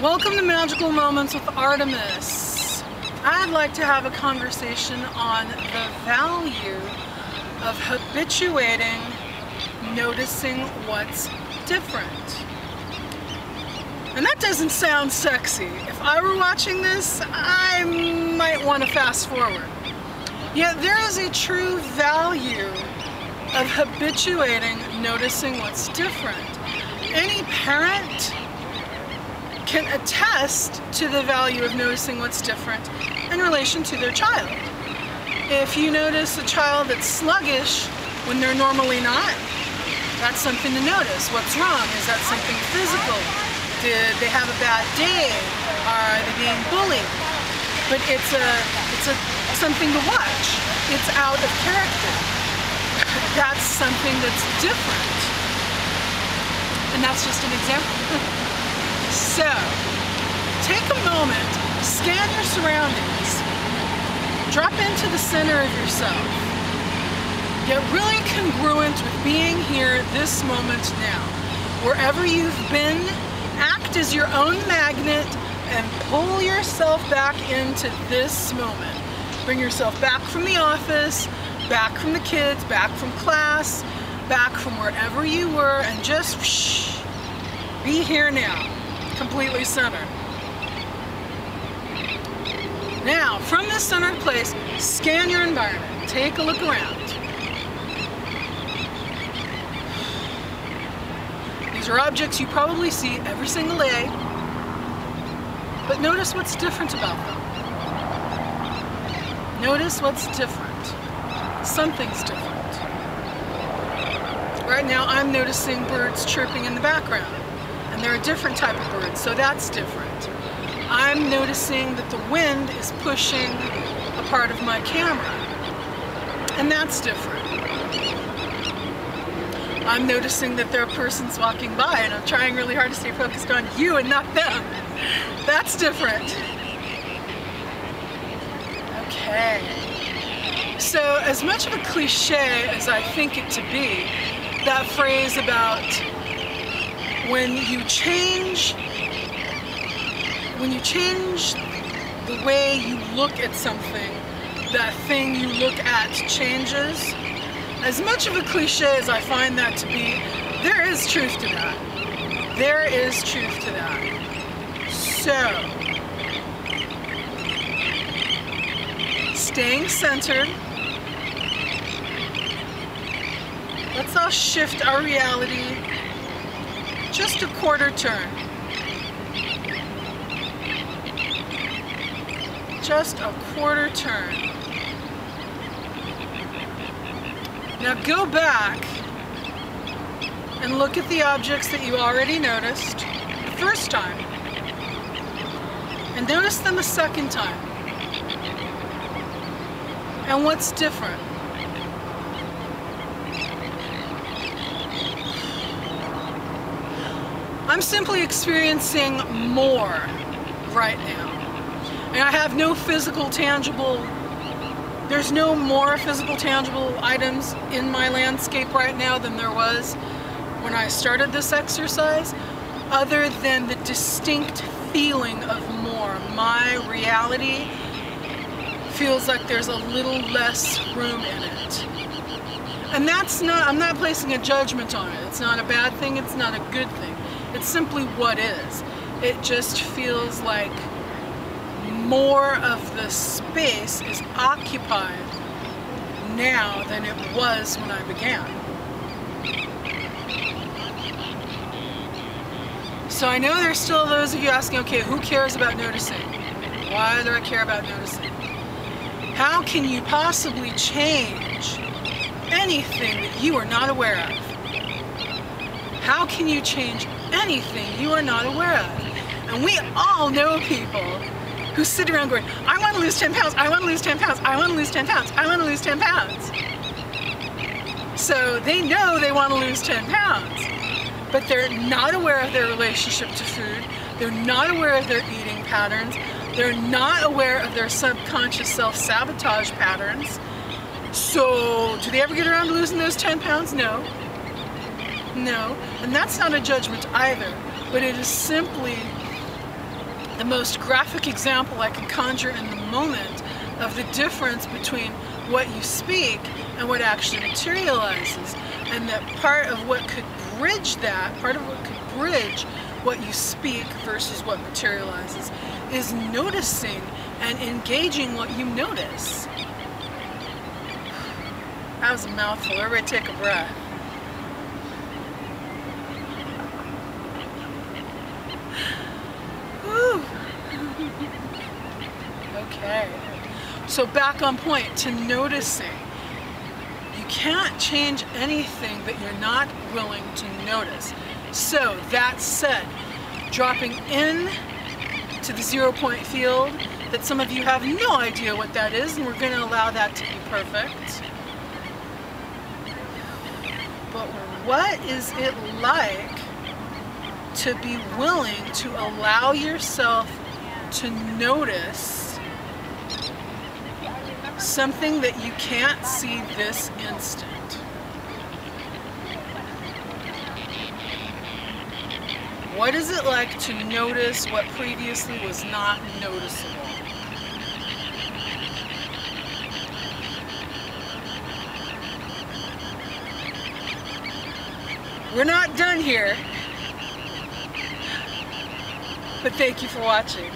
Welcome to Magical Moments with Artemis. I'd like to have a conversation on the value of habituating, noticing what's different. And that doesn't sound sexy. If I were watching this, I might want to fast forward. Yet there is a true value of habituating, noticing what's different. Any parent can attest to the value of noticing what's different in relation to their child. If you notice a child that's sluggish when they're normally not, that's something to notice. What's wrong? Is that something physical? Did they have a bad day? Are they being bullied? But it's something to watch. It's out of character. That's something that's different. And that's just an example. So, take a moment, scan your surroundings, drop into the center of yourself, get really congruent with being here this moment now. Wherever you've been, act as your own magnet and pull yourself back into this moment. Bring yourself back from the office, back from the kids, back from class, back from wherever you were, and just be here now. Completely centered. Now, from this centered place, scan your environment. Take a look around. These are objects you probably see every single day, but notice what's different about them. Notice what's different. Something's different. Right now, I'm noticing birds chirping in the background. And they're a different type of bird, so that's different. I'm noticing that the wind is pushing a part of my camera, and that's different. I'm noticing that there are persons walking by, and I'm trying really hard to stay focused on you and not them. That's different. Okay. So, as much of a cliche as I think it to be, that phrase about when you change the way you look at something, that thing you look at changes. As much of a cliche as I find that to be, there is truth to that. There is truth to that. So, staying centered, let's all shift our reality just a quarter turn. Just a quarter turn. Now go back and look at the objects that you already noticed the first time. And notice them a second time. And what's different? I'm simply experiencing more right now. And I have no physical, tangible, there's no more physical, tangible items in my landscape right now than there was when I started this exercise, other than the distinct feeling of more. My reality feels like there's a little less room in it. And that's not, I'm not placing a judgment on it. It's not a bad thing, it's not a good thing. It's simply what is. It just feels like more of the space is occupied now than it was when I began. So I know there's still those of you asking, okay, who cares about noticing? Why do I care about noticing? How can you possibly change anything that you are not aware of? How can you change anything you are not aware of? And we all know people who sit around going, I want to lose 10 pounds, I want to lose 10 pounds, I want to lose 10 pounds, I want to lose 10 pounds. So they know they want to lose 10 pounds, but they're not aware of their relationship to food, they're not aware of their eating patterns, they're not aware of their subconscious self-sabotage patterns. So do they ever get around to losing those 10 pounds? No. No, and that's not a judgment either, but it is simply the most graphic example I can conjure in the moment of the difference between what you speak and what actually materializes. And that part of what could bridge that, part of what could bridge what you speak versus what materializes, is noticing and engaging what you notice. That was a mouthful. Everybody take a breath. Whew. Okay. So back on point to noticing. You can't change anything that you're not willing to notice. So that said, dropping in to the 0 point field, that some of you have no idea what that is, and we're going to allow that to be perfect. But what is it like to be willing to allow yourself to notice something that you can't see this instant? What is it like to notice what previously was not noticeable? We're not done here, but thank you for watching.